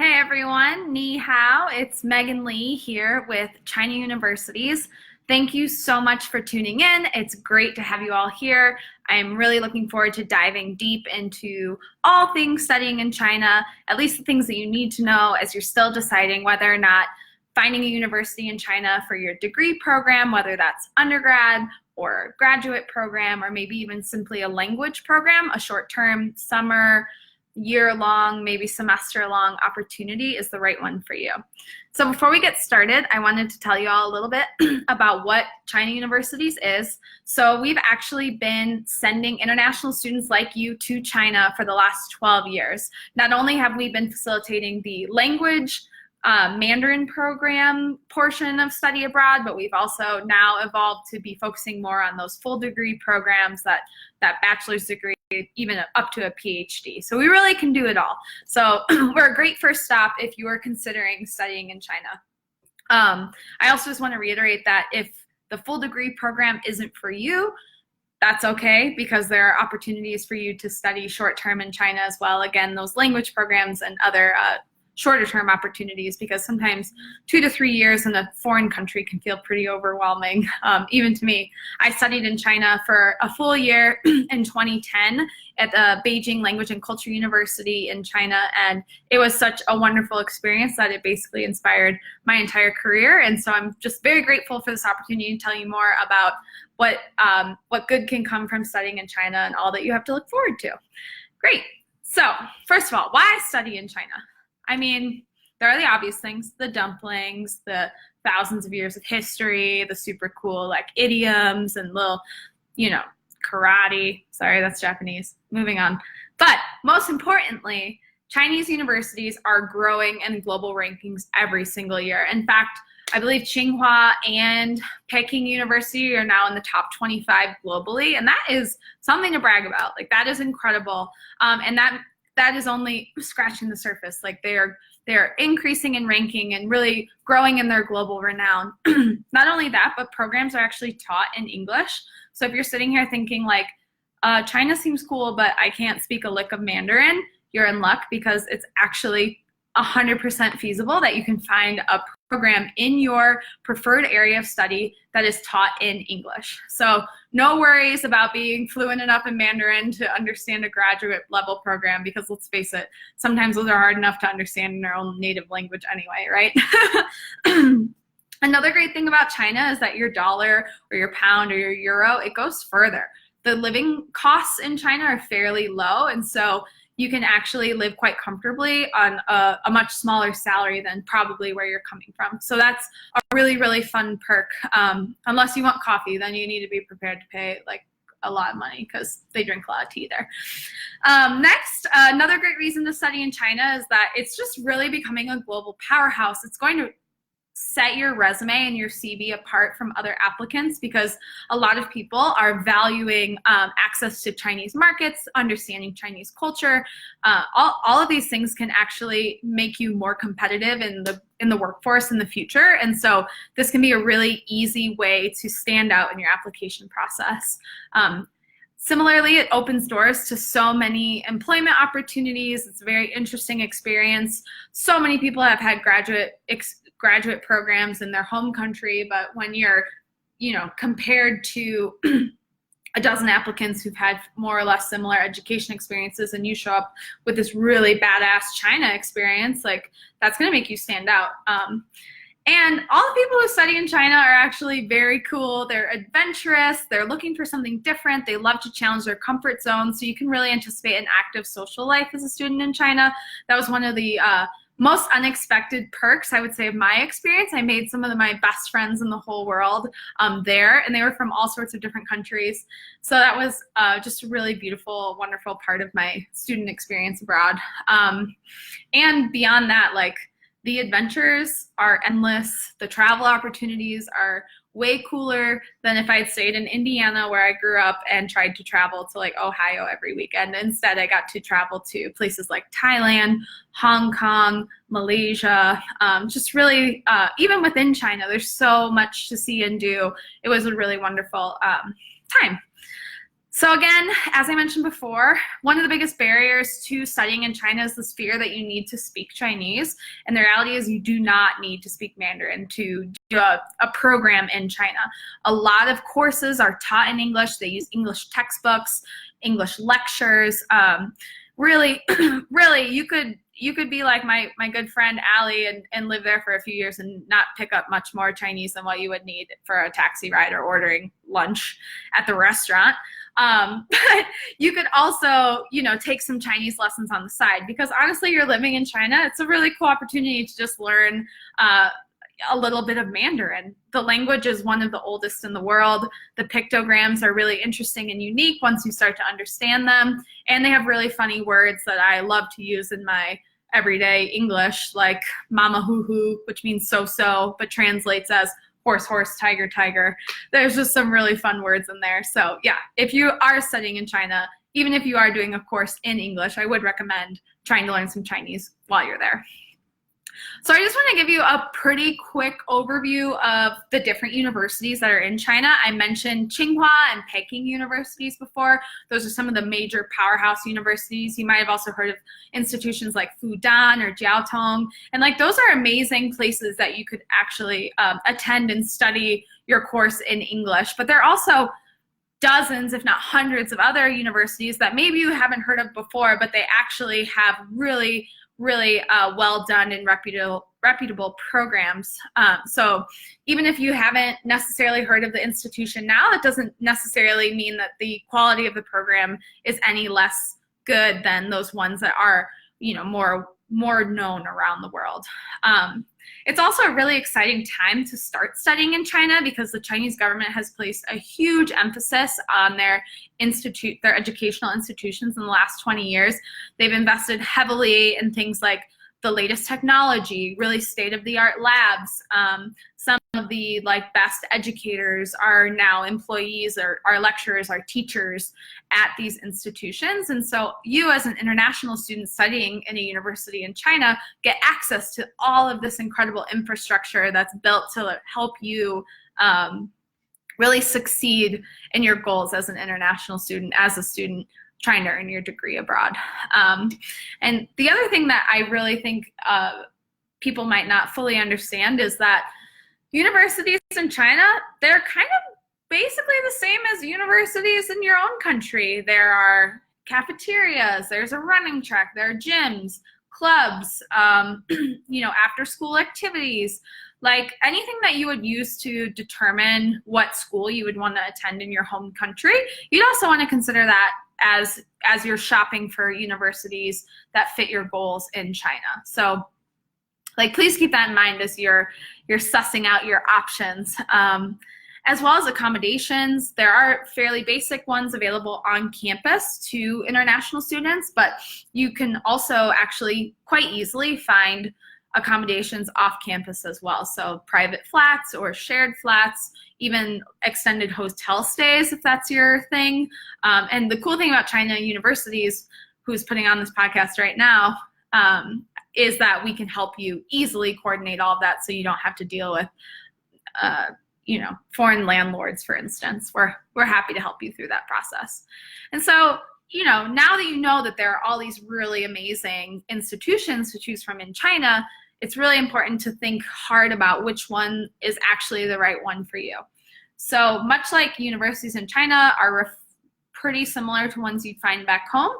Hey everyone, ni hao. It's Megan Lee here with China Universities. Thank you so much for tuning in. It's great to have you all here. I'm really looking forward to diving deep into all things studying in China, at least the things that you need to know as you're still deciding whether or not finding a university in China for your degree program, whether that's undergrad or graduate program, or maybe even simply a language program, a short-term summer, year-long, maybe semester-long opportunity is the right one for you. So before we get started, I wanted to tell you all a little bit about what China Universities is. So we've actually been sending international students like you to China for the last 12 years. Not only have we been facilitating the language Mandarin program portion of study abroad, but we've also now evolved to be focusing more on those full degree programs, that bachelor's degree, even up to a PhD. So we really can do it all. So we're a great first stop if you are considering studying in China. I also just want to reiterate that if the full degree program isn't for you, that's okay, because there are opportunities for you to study short-term in China as well. Again, those language programs and other shorter term opportunities, because sometimes 2 to 3 years in a foreign country can feel pretty overwhelming, even to me. I studied in China for a full year in 2010 at the Beijing Language and Culture University in China, and it was such a wonderful experience that it basically inspired my entire career. And so I'm just very grateful for this opportunity to tell you more about what good can come from studying in China and all that you have to look forward to. Great. So first of all, why study in China? I mean, there are the obvious things, the dumplings, the thousands of years of history, the super cool like idioms and little, karate. Sorry, that's Japanese. Moving on. But most importantly, Chinese universities are growing in global rankings every single year. In fact, I believe Tsinghua and Peking University are now in the top 25 globally, and that is something to brag about. Like, that is incredible. And that is only scratching the surface. Like, they're increasing in ranking and really growing in their global renown. Not only that, but programs are actually taught in English. So if you're sitting here thinking like, China seems cool, but I can't speak a lick of Mandarin, you're in luck, because it's actually 100% feasible that you can find a program in your preferred area of study that is taught in English. So no worries about being fluent enough in Mandarin to understand a graduate level program, because let's face it, sometimes those are hard enough to understand in our own native language anyway, right? Another great thing about China is that your dollar or your pound or your euro, it goes further. The living costs in China are fairly low, and so you can actually live quite comfortably on a much smaller salary than probably where you're coming from. So that's a really, really fun perk. Unless you want coffee, then you need to be prepared to pay like a lot of money, because they drink a lot of tea there. Next, another great reason to study in China is that it's just really becoming a global powerhouse. It's going to set your resume and your CV apart from other applicants, because a lot of people are valuing access to Chinese markets, understanding Chinese culture. All of these things can actually make you more competitive in the workforce in the future. And so this can be a really easy way to stand out in your application process. Similarly, it opens doors to so many employment opportunities. It's a very interesting experience. So many people have had graduate programs in their home country, but when you're, compared to a dozen applicants who've had more or less similar education experiences, and you show up with this really badass China experience, like, that's going to make you stand out. And all the people who study in China are actually very cool. They're adventurous. They're looking for something different. They love to challenge their comfort zone. So you can really anticipate an active social life as a student in China. That was one of the most unexpected perks, I would say, of my experience. I made some of my best friends in the whole world there, and they were from all sorts of different countries. So that was just a really beautiful, wonderful part of my student experience abroad. And beyond that, like, the adventures are endless. The travel opportunities are way cooler than if I'd stayed in Indiana, where I grew up, and tried to travel to like Ohio every weekend. Instead, I got to travel to places like Thailand, Hong Kong, Malaysia, just really, even within China, there's so much to see and do. It was a really wonderful time. So again, as I mentioned before, one of the biggest barriers to studying in China is this fear that you need to speak Chinese. And the reality is you do not need to speak Mandarin to do a program in China. A lot of courses are taught in English. They use English textbooks, English lectures. Really, really, you could be like my good friend Allie and live there for a few years and not pick up much more Chinese than what you would need for a taxi ride or ordering lunch at the restaurant. But you could also, take some Chinese lessons on the side, because honestly, you're living in China. It's a really cool opportunity to just learn a little bit of Mandarin. The language is one of the oldest in the world. The pictograms are really interesting and unique once you start to understand them. And they have really funny words that I love to use in my everyday English, like mama hoo hoo, which means so, but translates as horse, horse, tiger, tiger. There's just some really fun words in there. So yeah, if you are studying in China, even if you are doing a course in English, I would recommend trying to learn some Chinese while you're there. So I just want to give you a pretty quick overview of the different universities that are in China. I mentioned Tsinghua and Peking universities before. Those are some of the major powerhouse universities. You might have also heard of institutions like Fudan or Jiaotong. And like those are amazing places that you could actually attend and study your course in English. But there are also dozens, if not hundreds, of other universities that maybe you haven't heard of before, but they actually have really well done and reputable programs. So even if you haven't necessarily heard of the institution now, that doesn't necessarily mean that the quality of the program is any less good than those ones that are, more known around the world. It's also a really exciting time to start studying in China, because the Chinese government has placed a huge emphasis on their educational institutions in the last 20 years. They've invested heavily in things like the latest technology, really state-of-the-art labs. Some of the best educators are now employees or are lecturers, are teachers at these institutions. And so you as an international student studying in a university in China get access to all of this incredible infrastructure that's built to help you really succeed in your goals as an international student, as a student trying to earn your degree abroad. And the other thing that I really think people might not fully understand is that universities in China, they're kind of basically the same as universities in your own country. There are cafeterias, there's a running track, there are gyms, clubs, after school activities, like anything that you would use to determine what school you would want to attend in your home country. You'd also want to consider that as you're shopping for universities that fit your goals in China. So please keep that in mind as you're sussing out your options. As well as accommodations, there are fairly basic ones available on campus to international students, but you can also actually quite easily find accommodations off campus as well. So private flats or shared flats, even extended hotel stays if that's your thing. And the cool thing about China universities, who's putting on this podcast right now, is that we can help you easily coordinate all of that so you don't have to deal with foreign landlords, for instance. We're happy to help you through that process. And so, now that you know that there are all these really amazing institutions to choose from in China, it's really important to think hard about which one is actually the right one for you. So much like universities in China are pretty similar to ones you'd find back home,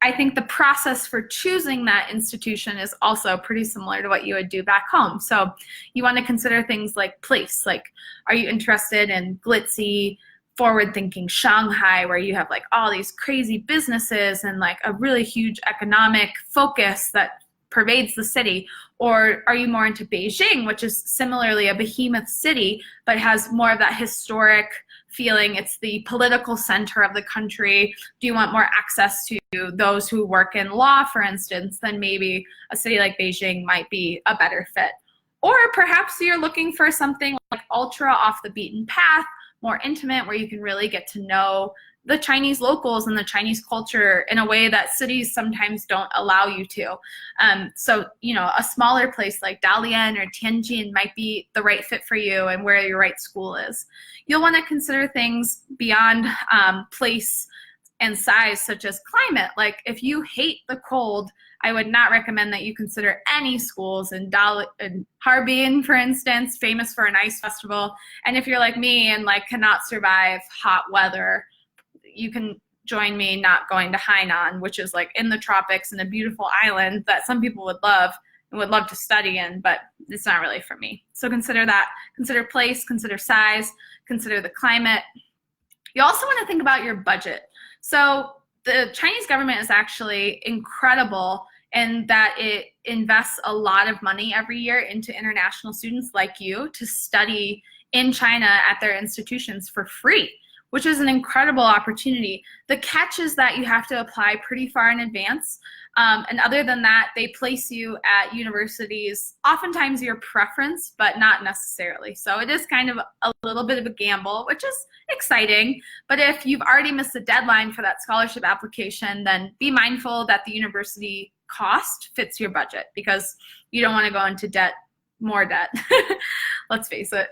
I think the process for choosing that institution is also pretty similar to what you would do back home. So you want to consider things like place, like are you interested in glitzy, forward-thinking Shanghai, where you have all these crazy businesses and a really huge economic focus that pervades the city? Or are you more into Beijing, which is similarly a behemoth city, but has more of that historic feeling? It's the political center of the country. Do you want more access to those who work in law, for instance? Then maybe a city like Beijing might be a better fit. Or perhaps you're looking for something ultra off the beaten path, more intimate, where you can really get to know the Chinese locals and the Chinese culture in a way that cities sometimes don't allow you to. So, you know, a smaller place like Dalian or Tianjin might be the right fit for you and where your right school is. You'll want to consider things beyond place and size, such as climate. Like if you hate the cold, I would not recommend that you consider any schools in Harbin, for instance, famous for an ice festival. And if you're like me and like cannot survive hot weather, you can join me not going to Hainan, which is like in the tropics and a beautiful island that some people would love and would love to study in, but it's not really for me. So consider that. Consider place, consider size, consider the climate. You also want to think about your budget. So the Chinese government is actually incredible in that it invests a lot of money every year into international students like you to study in China at their institutions for free, which is an incredible opportunity. The catch is that you have to apply pretty far in advance. And other than that, they place you at universities, oftentimes your preference, but not necessarily. So it is kind of a little bit of a gamble, which is exciting. But if you've already missed the deadline for that scholarship application, then be mindful that the university cost fits your budget, because you don't want to go into debt, more debt, let's face it,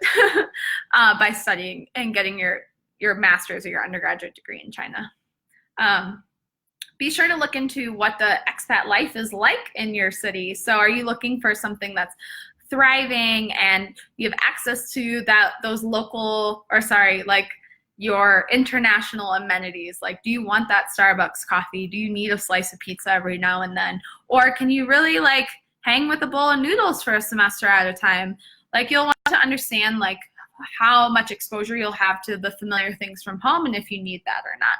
by studying and getting your master's or your undergraduate degree in China. Be sure to look into what the expat life is like in your city. So are you looking for something that's thriving and you have access to those local, or sorry, like your international amenities? Like, do you want that Starbucks coffee? Do you need a slice of pizza every now and then? Or can you really like hang with a bowl of noodles for a semester at a time? Like, you'll want to understand like how much exposure you'll have to the familiar things from home and if you need that or not.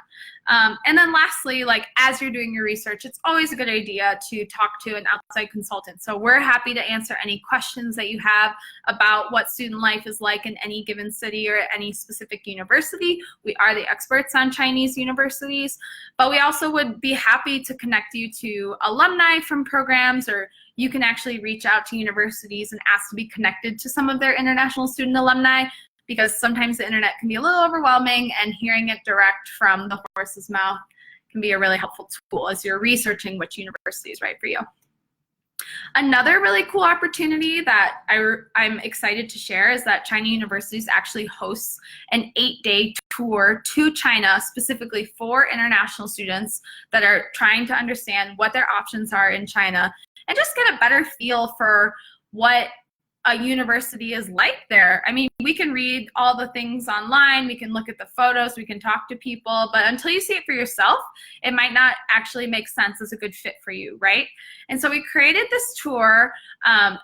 And then lastly, like as you're doing your research, it's always a good idea to talk to an outside consultant. So we're happy to answer any questions that you have about what student life is like in any given city or any specific university. We are the experts on Chinese universities, but we also would be happy to connect you to alumni from programs, or you can actually reach out to universities and ask to be connected to some of their international student alumni, because sometimes the internet can be a little overwhelming and hearing it direct from the horse's mouth can be a really helpful tool as you're researching which university is right for you. Another really cool opportunity that I'm excited to share is that China Universities actually hosts an 8-day tour to China specifically for international students that are trying to understand what their options are in China and just get a better feel for what a university is like there. I mean, we can read all the things online, we can look at the photos, we can talk to people, but until you see it for yourself, it might not actually make sense as a good fit for you, right? And so we created this tour.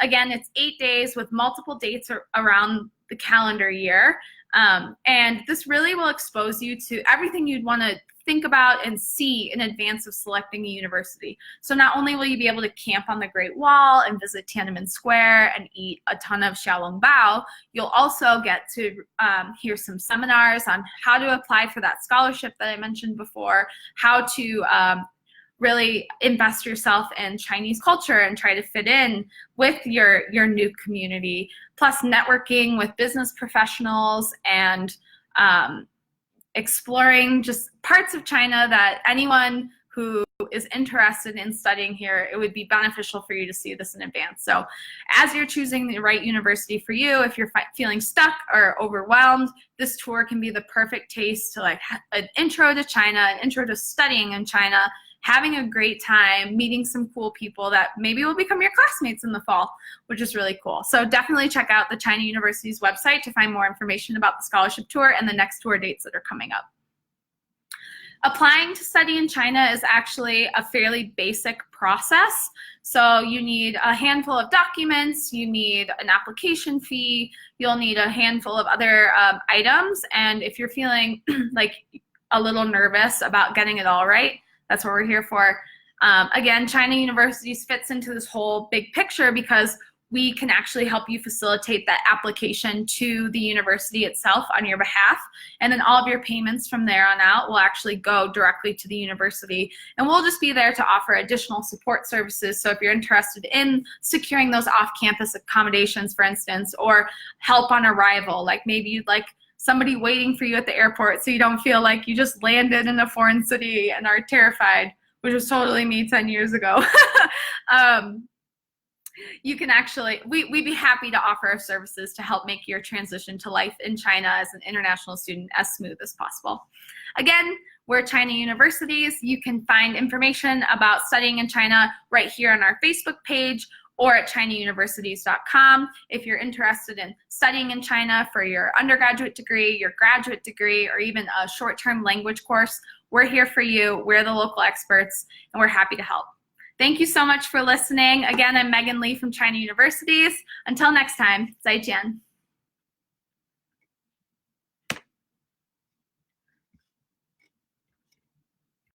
Again, it's 8 days with multiple dates around the calendar year. And this really will expose you to everything you'd want to think about and see in advance of selecting a university. So not only will you be able to camp on the Great Wall and visit Tiananmen Square and eat a ton of xiaolongbao, you'll also get to hear some seminars on how to apply for that scholarship that I mentioned before, how to really invest yourself in Chinese culture and try to fit in with your new community, plus networking with business professionals and exploring just parts of China that anyone who is interested in studying here, it would be beneficial for you to see this in advance. So as you're choosing the right university for you, if you're feeling stuck or overwhelmed, this tour can be the perfect taste to like an intro to China, an intro to studying in China, having a great time, meeting some cool people that maybe will become your classmates in the fall, which is really cool. So definitely check out the China University's website to find more information about the scholarship tour and the next tour dates that are coming up. Applying to study in China is actually a fairly basic process. So you need a handful of documents, you need an application fee, you'll need a handful of other items. And if you're feeling like a little nervous about getting it all right, that's what we're here for. Again, China Universities fits into this whole big picture because we can actually help you facilitate that application to the university itself on your behalf. And then all of your payments from there on out will actually go directly to the university. And we'll just be there to offer additional support services. So if you're interested in securing those off-campus accommodations, for instance, or help on arrival, like maybe you'd like somebody waiting for you at the airport so you don't feel like you just landed in a foreign city and are terrified, which was totally me 10 years ago. You can actually, we'd be happy to offer our services to help make your transition to life in China as an international student as smooth as possible. Again, we're China Universities. You can find information about studying in China right here on our Facebook page or at chinauniversities.com. If you're interested in studying in China for your undergraduate degree, your graduate degree, or even a short-term language course, we're here for you. We're the local experts, and we're happy to help. Thank you so much for listening. Again, I'm Megan Lee from China Universities. Until next time, 再见.